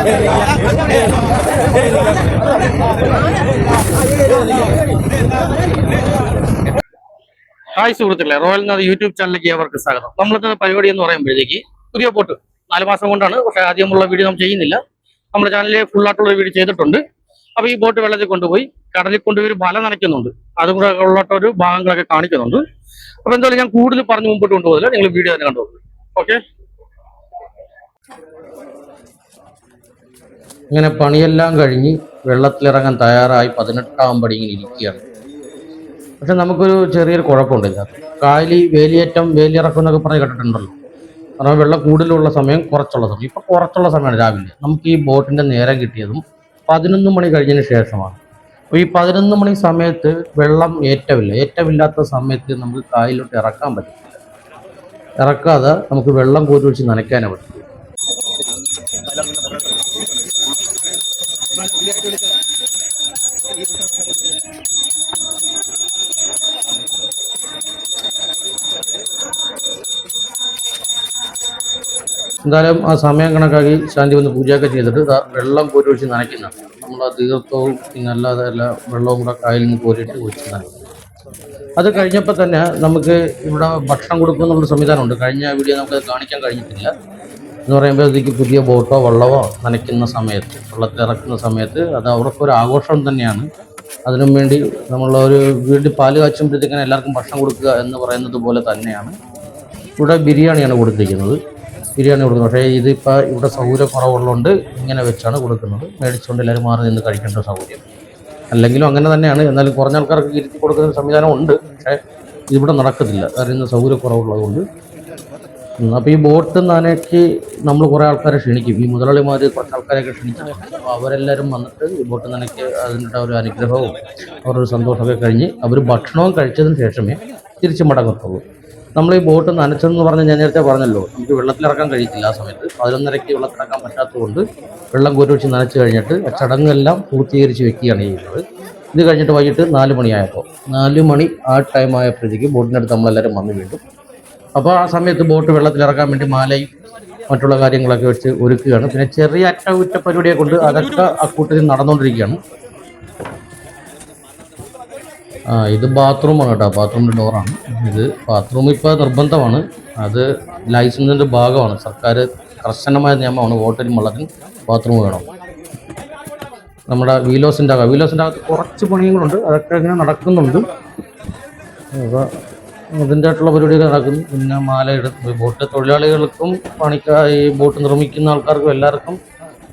Hi സുഹൃത്തുക്കളെ, royal Nath YouTube ചാനലിലേക്ക് അവർക്ക് സ്വാഗതം. നമ്മളിന്ന് പരിപാടി എന്ന് പറയുമ്പോഴത്തേക്ക് പുതിയ ബോട്ട് 4 മാസം കൊണ്ടാണ്, പക്ഷേ ആദ്യമുള്ള വീഡിയോ നമ്മൾ ചെയ്യുന്നില്ല. നമ്മുടെ ചാനലിൽ ഫുള്ളായിട്ടുള്ള വീഡിയോ ചെയ്തിട്ടുണ്ട്. അപ്പോൾ ഈ ബോട്ട് വെള്ളത്തിൽ കൊണ്ടുപോയി കടലിൽ കൊണ്ടുപോയി വല നനയ്ക്കുന്നുണ്ട്, അതും കൂടെ ഉള്ളൊരു ഭാഗങ്ങളൊക്കെ കാണിക്കുന്നുണ്ട്. അപ്പോൾ എന്തായാലും ഞാൻ കൂടുതൽ പറഞ്ഞ് മുമ്പോട്ട് കൊണ്ടുപോകില്ല, നിങ്ങൾ വീഡിയോ തന്നെ കണ്ടു. ഓക്കെ, ഇങ്ങനെ പണിയെല്ലാം കഴിഞ്ഞ് വെള്ളത്തിലിറങ്ങാൻ തയ്യാറായി 18-ാം പടി ഇങ്ങനെ ഇരിക്കുകയാണ്. പക്ഷെ നമുക്കൊരു ചെറിയൊരു കുഴപ്പമുണ്ട് ഇതിനകത്ത്. കായലി വേലിയേറ്റം വേലിയിറക്കം എന്നൊക്കെ പറഞ്ഞ് കേട്ടിട്ടുണ്ടല്ലോ. കാരണം വെള്ളം കൂടുതലുള്ള സമയം, കുറച്ചുള്ള സമയം. ഇപ്പം കുറച്ചുള്ള സമയമാണ് രാവിലെ. നമുക്ക് ഈ ബോട്ടിൻ്റെ നേരം കിട്ടിയതും 11 മണി കഴിഞ്ഞതിന് ശേഷമാണ്. അപ്പോൾ ഈ 11 മണി സമയത്ത് വെള്ളം ഏറ്റമില്ലാത്ത സമയത്ത് നമുക്ക് കായലിലോട്ട് ഇറക്കാൻ പറ്റില്ല. ഇറക്കാതെ നമുക്ക് വെള്ളം കോരി ഒഴിച്ച് നനയ്ക്കാനേ പറ്റില്ല. എന്തായാലും ആ സമയം കണക്കാക്കി ശാന്തി വന്ന് പൂജയൊക്കെ ചെയ്തിട്ട് വെള്ളം കോരി ഒഴിച്ച് നനയ്ക്കുന്നതാണ്. നമ്മൾ ആ തീർത്ഥവും പിന്നെ അല്ലാതെ എല്ലാ വെള്ളവും കൂടെ കായലിൽ നിന്ന് കോരിയിട്ട് ഒഴിച്ച് നനയ്ക്കും. അത് കഴിഞ്ഞപ്പോൾ തന്നെ നമുക്ക് ഇവിടെ ഭക്ഷണം കൊടുക്കുക എന്നുള്ള സംവിധാനമുണ്ട്. കഴിഞ്ഞ വീഡിയോ നമുക്കത് കാണിക്കാൻ കഴിഞ്ഞിട്ടില്ല. എന്ന് പറയുമ്പോഴത്തേക്ക് പുതിയ ബോട്ടോ വെള്ളമോ നനയ്ക്കുന്ന സമയത്ത്, വെള്ളത്തിലിറക്കുന്ന സമയത്ത് അത് അവർക്കൊരു ആഘോഷം തന്നെയാണ്. അതിനും വേണ്ടി നമ്മളൊരു വീട്ടിൽ പാല് കാച്ചുമ്പോഴത്തേക്കാണ് എല്ലാവർക്കും ഭക്ഷണം കൊടുക്കുക എന്ന് പറയുന്നത് പോലെ തന്നെയാണ് ഇവിടെ ബിരിയാണിയാണ് കൊടുത്തിരിക്കുന്നത്. പക്ഷേ ഇതിപ്പോൾ ഇവിടെ സൗകര്യക്കുറവുള്ളതുകൊണ്ട് ഇങ്ങനെ വെച്ചാണ് കൊടുക്കുന്നത്. മേടിച്ചുകൊണ്ട് എല്ലാവരും മാറി നിന്ന് കഴിക്കേണ്ട സൗകര്യം. അല്ലെങ്കിലും അങ്ങനെ തന്നെയാണ്. എന്നാലും കുറഞ്ഞ ആൾക്കാർക്ക് ഇരുത്തി കൊടുക്കുന്ന സംവിധാനം ഉണ്ട്. പക്ഷേ ഇവിടെ നടക്കത്തില്ല, കാരണം ഇന്ന് സൗകര്യക്കുറവുള്ളതുകൊണ്ട്. അപ്പോൾ ഈ ബോട്ട് നനയ്ക്ക് നമ്മൾ കുറേ ആൾക്കാരെ ക്ഷണിക്കും. ഈ മുതലാളിമാർ കുറച്ച് ആൾക്കാരെയൊക്കെ ക്ഷണിച്ചിട്ടുണ്ട്. അപ്പോൾ അവരെല്ലാവരും വന്നിട്ട് ഈ ബോട്ട് നനയ്ക്ക് അതിൻ്റെ ഒരു അനുഗ്രഹവും അവരൊരു സന്തോഷമൊക്കെ കഴിഞ്ഞ് അവർ ഭക്ഷണവും കഴിച്ചതിന് ശേഷമേ തിരിച്ച് മടങ്ങത്തുള്ളൂ. നമ്മൾ ഈ ബോട്ട് നനച്ചതെന്ന് പറഞ്ഞ് ഞാൻ നേരത്തെ പറഞ്ഞല്ലോ, നമുക്ക് വെള്ളത്തിലിറക്കാൻ കഴിയത്തില്ല. ആ സമയത്ത് 11:30 വെള്ളത്തിലിറക്കാൻ പറ്റാത്തതുകൊണ്ട് വെള്ളം കോരി വെച്ച് നനച്ച് കഴിഞ്ഞിട്ട് ആ ചടങ്ങെല്ലാം പൂർത്തീകരിച്ച് വെക്കുകയാണ് ചെയ്യുന്നത്. ഇത് കഴിഞ്ഞിട്ട് വൈകിട്ട് 4 മണിയായപ്പോൾ 4 മണി ആ ടൈം ആയപ്പോഴത്തേക്ക് ബോട്ടിനടുത്ത് നമ്മളെല്ലാവരും വന്ന് വീണ്ടും. അപ്പോൾ ആ സമയത്ത് ബോട്ട് വെള്ളത്തിലിറക്കാൻ വേണ്ടി മാലയും മറ്റുള്ള കാര്യങ്ങളൊക്കെ വെച്ച് ഒരുക്കുകയാണ്. പിന്നെ ചെറിയ അറ്റകുറ്റപ്പരിപാടിയെ കൊണ്ട് അതൊക്കെ ആ കൂട്ടത്തിൽ നടന്നുകൊണ്ടിരിക്കുകയാണ്. ഇത് ബാത്റൂമാണ് കേട്ടോ, ബാത്റൂമിൻ്റെ ഡോറാണ് ഇത്. ബാത്റൂം ഇപ്പോൾ നിർബന്ധമാണ്, അത് ലൈസൻസിൻ്റെ ഭാഗമാണ്. സർക്കാർ കർശനമായ നിയമമാണ്, ഹോട്ടലും വെള്ളത്തിൽ ബാത്റൂം വേണം. നമ്മുടെ വീലോസിൻ്റെ അകത്ത് കുറച്ച് പണികളുണ്ട്, അതൊക്കെ ഇങ്ങനെ നടക്കുന്നുണ്ട്. അപ്പോൾ അതിൻ്റെ ആയിട്ടുള്ള പരിപാടിയൊക്കെ നടക്കുന്നു. പിന്നെ മാലയിടും. ബോട്ട് തൊഴിലാളികൾക്കും ഈ ബോട്ട് നിർമ്മിക്കുന്ന ആൾക്കാർക്കും എല്ലാവർക്കും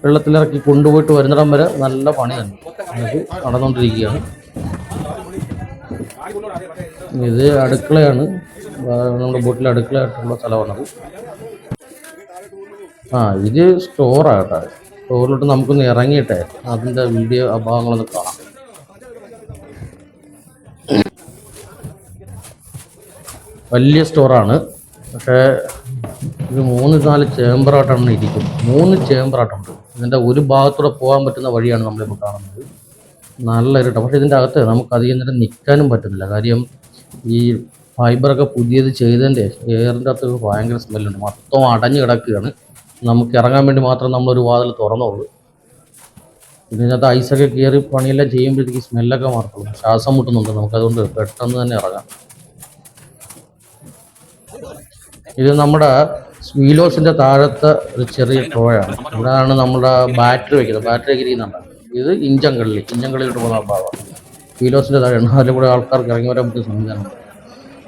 വെള്ളത്തിലിറക്കി കൊണ്ടുപോയിട്ട് വരുന്നിടം വരെ നല്ല പണി തന്നെ അത് നടന്നുകൊണ്ടിരിക്കുകയാണ്. ഇത് അടുക്കളയാണ്, നമ്മുടെ ബോട്ടിലെ അടുക്കളയായിട്ടുള്ള സ്ഥലമാണത്. ഇത് സ്റ്റോറാട്ടോ. സ്റ്റോറിലോട്ട് നമുക്കൊന്ന് ഇറങ്ങിയിട്ടേ അതിൻ്റെ വീഡിയോ ആ ഭാഗങ്ങളൊന്ന് കാണാം. വലിയ സ്റ്റോറാണ്, പക്ഷേ ഇത് 3-4 ചേമ്പറായിട്ടാണ് ഇരിക്കുന്നത്. 3 ചേമ്പറായിട്ടുണ്ട്. ഇതിൻ്റെ ഒരു ഭാഗത്തൂടെ പോകാൻ പറ്റുന്ന വഴിയാണ് നമ്മളിപ്പോൾ കാണുന്നത്. നല്ല ഇരുട്ടാണ്. പക്ഷേ ഇതിൻ്റെ അകത്ത് നമുക്ക് അധികം നേരം നിൽക്കാനും പറ്റുന്നില്ല. കാര്യം ഈ ഫൈബറൊക്കെ പുതിയത് ചെയ്തതിൻ്റെ എയറിൻ്റെ അകത്ത് ഭയങ്കര സ്മെല്ലുണ്ട്. മൊത്തം അടഞ്ഞു കിടക്കുകയാണ്. നമുക്ക് ഇറങ്ങാൻ വേണ്ടി മാത്രം നമ്മളൊരു വാതിൽ തുറന്നുള്ളൂ. ഇതിനകത്ത് ഐസൊക്കെ കയറി പണിയെല്ലാം ചെയ്യുമ്പോഴത്തേക്ക് സ്മെല്ലൊക്കെ മാറത്തുള്ളൂ. ശ്വാസം മുട്ടുന്നുണ്ട് നമുക്കതുകൊണ്ട് പെട്ടെന്ന് തന്നെ ഇറങ്ങാം. ഇത് നമ്മുടെ വീലോസിൻ്റെ താഴത്തെ ഒരു ചെറിയ ടോയാണ്. ഇവിടെയാണ് നമ്മുടെ ബാറ്ററി വയ്ക്കുന്നത്. ബാറ്ററി ഒക്കെ ഇരിക്കുന്നുണ്ട്. ഇത് ഇഞ്ചങ്കള്ളിലോട്ട് പോകുന്ന ഭാഗമാണ്. വീലോസിൻ്റെ താഴെയാണ്. അതിൽ കൂടെ ആൾക്കാർക്ക് ഇറങ്ങി വരാൻ പറ്റിയ സംവിധാനമുണ്ട്.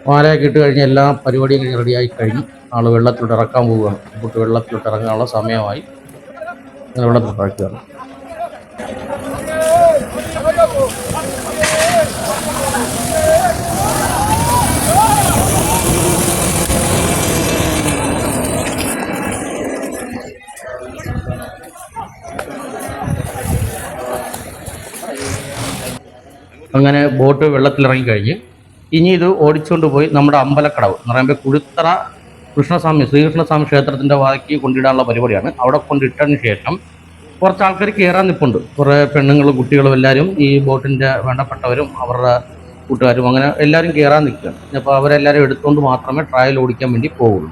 മാലയൊക്കെ ഇട്ട് കഴിഞ്ഞ് എല്ലാ പരിപാടിയും കഴിഞ്ഞ് റെഡിയായി കഴിഞ്ഞ് ആൾ വെള്ളത്തിലോട്ട് ഇറക്കാൻ പോവുകയാണ്. ബോട്ട് വെള്ളത്തിലോട്ട് ഇറങ്ങാനുള്ള സമയമായി. അങ്ങനെ വെള്ളത്തിലോട്ട് ഇറക്കുകയാണ്. അങ്ങനെ ബോട്ട് വെള്ളത്തിലിറങ്ങി കഴിഞ്ഞ് ഇനി ഇത് ഓടിച്ചുകൊണ്ട് പോയി നമ്മുടെ അമ്പലക്കടവ് എന്ന് പറയുമ്പോൾ കുഴുത്തറ ശ്രീകൃഷ്ണസ്വാമി ക്ഷേത്രത്തിൻ്റെ വാതിക്ക് കൊണ്ടിടാനുള്ള പരിപാടിയാണ്. അവിടെ കൊണ്ടിട്ടതിന് ശേഷം കുറച്ച് ആൾക്കാർ കയറാൻ നിൽപ്പുണ്ട്. കുറേ പെണ്ണുങ്ങളും കുട്ടികളും എല്ലാവരും ഈ ബോട്ടിൻ്റെ വേണ്ടപ്പെട്ടവരും അവരുടെ കൂട്ടുകാരും അങ്ങനെ എല്ലാവരും കയറാൻ നിൽക്കുകയാണ്. അപ്പോൾ അവരെല്ലാവരും എടുത്തുകൊണ്ട് മാത്രമേ ട്രയൽ ഓടിക്കാൻ വേണ്ടി പോവുള്ളൂ.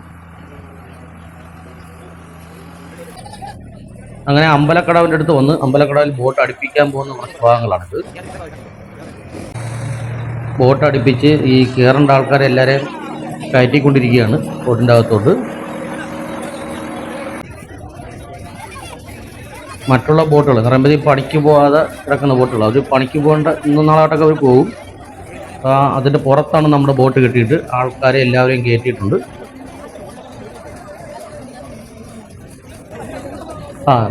അങ്ങനെ അമ്പലക്കടവിൻ്റെ അടുത്ത് വന്ന് അമ്പലക്കടവിൽ ബോട്ട് അടുപ്പിക്കാൻ പോകുന്ന കുറച്ച് ഭാഗങ്ങളാണിത്. ബോട്ട് അടുപ്പിച്ച് ഈ കയറേണ്ട ആൾക്കാരെ എല്ലാവരെയും കയറ്റിക്കൊണ്ടിരിക്കുകയാണ് ബോട്ടിൻ്റെ അകത്തോട്ട്. മറ്റുള്ള ബോട്ടുകൾ എന്ന് പറയുമ്പോൾ ഈ പണിക്ക് പോകാതെ കിടക്കുന്ന ബോട്ടുകൾ, അവർ പണിക്ക് പോകേണ്ട ഇന്നും നാളായിട്ടൊക്കെ അവർ പോകും. അതിൻ്റെ പുറത്താണ് നമ്മുടെ ബോട്ട് കെട്ടിയിട്ട് ആൾക്കാരെ എല്ലാവരെയും കയറ്റിയിട്ടുണ്ട്.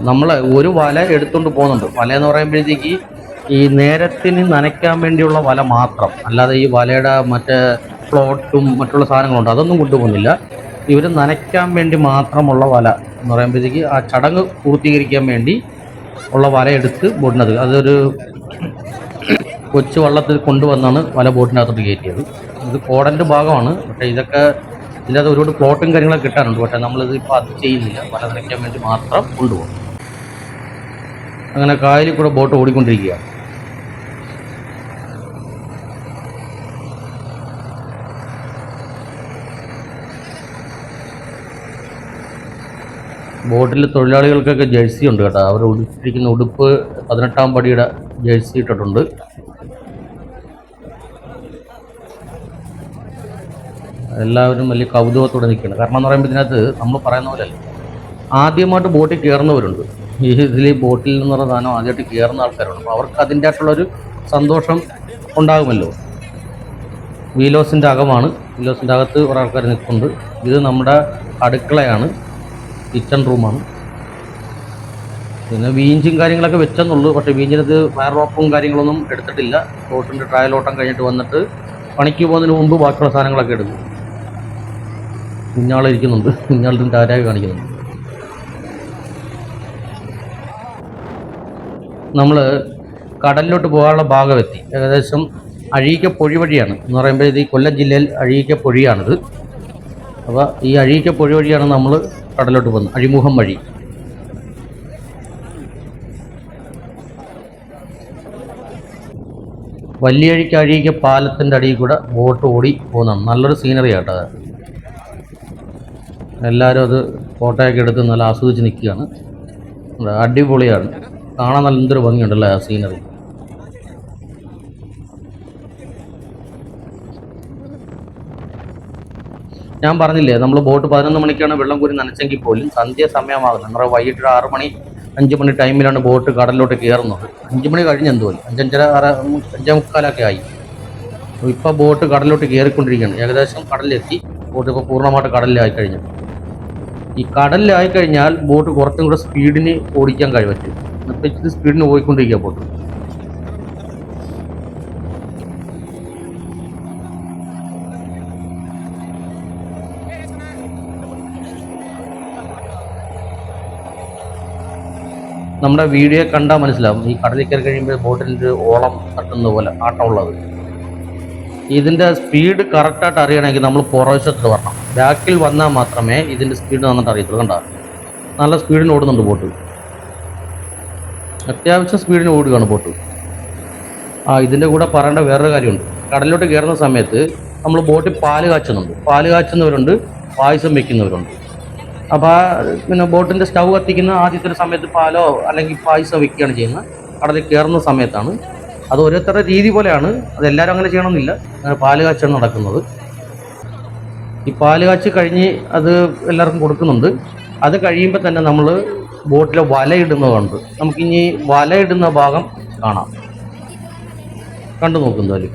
നമ്മൾ ഒരു വല എടുത്തുകൊണ്ട് പോകുന്നുണ്ട്. വല എന്ന് പറയുമ്പോഴത്തേക്ക് ഈ നേരത്തിന് നനയ്ക്കാൻ വേണ്ടിയുള്ള വല മാത്രം, അല്ലാതെ ഈ വലയുടെ മറ്റേ ഫ്ലോട്ടും മറ്റുള്ള സാധനങ്ങളുണ്ട് അതൊന്നും കൊണ്ടുപോകുന്നില്ല. ഇവർ നനയ്ക്കാൻ വേണ്ടി മാത്രമുള്ള വല എന്ന് പറയുമ്പോഴത്തേക്ക് ആ ചടങ്ങ് പൂർത്തീകരിക്കാൻ വേണ്ടി ഉള്ള വല എടുത്ത് ബോട്ടിനകത്ത്, അതൊരു കൊച്ചു വള്ളത്തിൽ കൊണ്ടുവന്നാണ് വല ബോട്ടിനകത്തോട്ട് കയറ്റിയത്. ഇത് കോടൻ്റെ ഭാഗമാണ്. പക്ഷേ ഇതൊക്കെ ഇതിനകത്ത് ഒരുപാട് പ്ലോട്ടും കാര്യങ്ങളൊക്കെ കിട്ടാറുണ്ട്. പക്ഷേ നമ്മളിത് ഇപ്പോൾ അത് ചെയ്യുന്നില്ല, വല നനയ്ക്കാൻ വേണ്ടി മാത്രം കൊണ്ടുപോകും. അങ്ങനെ കായലിൽ കൂടെ ബോട്ട് ഓടിക്കൊണ്ടിരിക്കുകയാണ്. ബോട്ടിൽ തൊഴിലാളികൾക്കൊക്കെ ജേഴ്സി ഉണ്ട് കേട്ടോ. അവർ ഉടുപ്പിരിക്കുന്ന ഉടുപ്പ് 18-ാം പടിയുടെ ജേഴ്സി ഇട്ടിട്ടുണ്ട്. എല്ലാവരും വലിയ കൗതുകത്തോടെ നിൽക്കുകയാണ്. കാരണം എന്ന് പറയുമ്പോൾ ഇതിനകത്ത് നമ്മൾ പറയുന്ന പോലെ ആദ്യമായിട്ട് ബോട്ടിൽ കയറുന്നവരുണ്ട്. ഇതിൽ ബോട്ടിൽ നിന്ന് പറഞ്ഞ സാധനം ആദ്യമായിട്ട് കയറുന്ന ആൾക്കാരുണ്ട്. അപ്പോൾ അവർക്ക് അതിൻ്റെ ആയിട്ടുള്ളൊരു സന്തോഷം ഉണ്ടാകുമല്ലോ. വീലോസിൻ്റെ അകമാണ്. വീലോസിൻ്റെ അകത്ത് കുറേ ആൾക്കാർ നിൽക്കുന്നുണ്ട്. ഇത് നമ്മുടെ അടുക്കളയാണ്, കിച്ചൺ റൂമാണ്. പിന്നെ വീഞ്ചും കാര്യങ്ങളൊക്കെ വെച്ചെന്നുള്ളൂ. പക്ഷേ വീഞ്ചിനകത്ത് ഫയർ റോപ്പും കാര്യങ്ങളൊന്നും എടുത്തിട്ടില്ല. ബോട്ടിൻ്റെ ട്രയലോട്ടം കഴിഞ്ഞിട്ട് വന്നിട്ട് പണിക്ക് പോകുന്നതിന് മുമ്പ് ബാക്കിയുള്ള സാധനങ്ങളൊക്കെ എടുക്കും. കുഞ്ഞാളിരിക്കുന്നുണ്ട്, കുഞ്ഞാളിൻ്റെ ആരായി കാണിക്കുന്നുണ്ട്. നമ്മൾ കടലിലോട്ട് പോകാനുള്ള ഭാഗമെത്തി. ഏകദേശം അഴീക്കപ്പൊഴി വഴിയാണ് എന്ന് പറയുമ്പോൾ ഇത് ഈ കൊല്ലം ജില്ലയിൽ അഴീക്കപ്പൊഴിയാണിത്. അപ്പോൾ ഈ അഴീക്കപ്പൊഴി വഴിയാണ് നമ്മൾ കടലിലോട്ട് പോകുന്നത്, അഴിമുഖം വഴി. വലിയഴിക്ക് പാലത്തിൻ്റെ അടിയിൽ കൂടെ ബോട്ട് ഓടി പോകുന്നതാണ്. നല്ലൊരു സീനറി ആട്ടോ. എല്ലാവരും അത് ഫോട്ടോയൊക്കെ എടുത്ത് നല്ല ആസ്വദിച്ച് നിൽക്കുകയാണ്. അടിപൊളിയാണ്, കാണാൻ നല്ലൊരു ഭംഗിയുണ്ടല്ലോ ആ സീനറി. ഞാൻ പറഞ്ഞില്ലേ, നമ്മൾ ബോട്ട് 11 മണിക്കാണ് വെള്ളം കോരി നനച്ചെങ്കിൽ പോലും സന്ധ്യ സമയമാകുന്നത്. നമ്മുടെ വൈകിട്ട് 6 മണി 5 മണി ടൈമിലാണ് ബോട്ട് കടലിലോട്ട് കയറുന്നത്. 5 മണി കഴിഞ്ഞ് എന്തോലും 5:30 ആയി. ഇപ്പോൾ ബോട്ട് കടലിലോട്ട് കയറിക്കൊണ്ടിരിക്കുകയാണ്. ഏകദേശം കടലിലെത്തി. ബോട്ട് ഇപ്പോൾ പൂർണ്ണമായിട്ട് കടലിലായി കഴിഞ്ഞു. ഈ കടലിലായി കഴിഞ്ഞാൽ ബോട്ട് കുറച്ചും കൂടെ സ്പീഡിന് ഓടിക്കാൻ കഴിവറ്റും. ഇപ്പം സ്പീഡിന് പോയിക്കൊണ്ടിരിക്കുക ബോട്ട്. നമ്മുടെ വീഡിയോ കണ്ടാൽ മനസ്സിലാവും, ഈ കടലിൽ കയറി കഴിയുമ്പോൾ ബോട്ടിൻ്റെ ഓളം തട്ടുന്ന പോലെ ആട്ടമുള്ളത്. ഇതിൻ്റെ സ്പീഡ് കറക്റ്റായിട്ട് അറിയണമെങ്കിൽ നമ്മൾ പുറവശത്ത് വരണം. ബാക്കിൽ വന്നാൽ മാത്രമേ ഇതിൻ്റെ സ്പീഡ് നന്നിട്ട് അറിയത്തുള്ളൂ. കണ്ട നല്ല സ്പീഡിന് ഓടുന്നുണ്ട് ബോട്ട്, അത്യാവശ്യം സ്പീഡിന് ഓടുകയാണ് ബോട്ട്. ഇതിൻ്റെ കൂടെ പറയേണ്ട വേറൊരു കാര്യമുണ്ട്. കടലിലോട്ട് കയറുന്ന സമയത്ത് നമ്മൾ ബോട്ടിൽ പാല് കാച്ചുന്നുണ്ട്. പാല് കാച്ചുന്നവരുണ്ട്, പായസം വെക്കുന്നവരുണ്ട്. അപ്പോൾ പിന്നെ ബോട്ടിൻ്റെ സ്റ്റൗ കത്തിക്കുന്ന ആദ്യത്തെ ഒരു സമയത്ത് പാലോ അല്ലെങ്കിൽ പായസം വെക്കുകയാണ് ചെയ്യുന്നത്. കടലിൽ കയറുന്ന സമയത്താണ്. അത് ഓരോരുത്തരുടെ രീതി പോലെയാണ്, അതെല്ലാവരും അങ്ങനെ ചെയ്യണമെന്നില്ല. പാല് കാച്ചാണ് നടക്കുന്നത്. ഈ പാല് കാച്ചി കഴിഞ്ഞ് അത് എല്ലാവർക്കും കൊടുക്കുന്നുണ്ട്. അത് കഴിയുമ്പോൾ തന്നെ നമ്മൾ ബോട്ടിൽ വലയിടുന്നതുണ്ട്. നമുക്കിനി വലയിടുന്ന ഭാഗം കാണാം, കണ്ടു നോക്കുന്നതിൽ.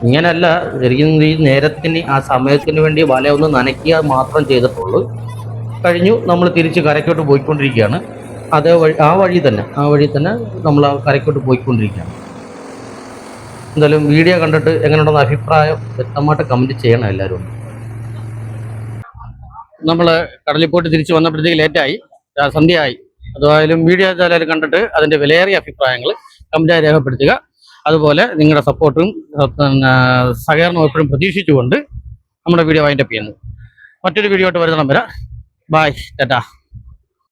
ഇങ്ങനെയല്ല, ശരിക്കും ഈ നേരത്തിന് ആ സമയത്തിന് വേണ്ടി വല ഒന്ന് നനയ്ക്കുക മാത്രം ചെയ്തിട്ടുള്ളൂ. കഴിഞ്ഞു നമ്മൾ തിരിച്ച് കരയ്ക്കോട്ട് പോയിക്കൊണ്ടിരിക്കുകയാണ്. അതേ വഴി ആ വഴി തന്നെ നമ്മൾ ആ കരയ്ക്കോട്ട് പോയിക്കൊണ്ടിരിക്കുകയാണ്. എന്തായാലും വീഡിയോ കണ്ടിട്ട് എങ്ങനെയുണ്ടെന്ന അഭിപ്രായം വ്യക്തമായിട്ട് കമൻറ്റ് ചെയ്യണം എല്ലാവരും. നമ്മൾ കടലിൽ പോയിട്ട് തിരിച്ച് വന്നപ്പോഴത്തേക്ക് ലേറ്റായി, സന്ധ്യയായി. അതുമായാലും വീഡിയോ ഏതായാലും കണ്ടിട്ട് അതിൻ്റെ വിലയേറിയ അഭിപ്രായങ്ങൾ കമൻറ്റായി രേഖപ്പെടുത്തുക. അതുപോലെ നിങ്ങളുടെ സപ്പോർട്ടും സഹകരണവും എപ്പോഴും പ്രതീക്ഷിച്ചുകൊണ്ട് നമ്മുടെ വീഡിയോ വൈൻഡപ്പ് ചെയ്യുന്നു. മറ്റൊരു വീഡിയോ ആയിട്ട് വരുന്നിടം വരെ ബൈ ടാറ്റാ.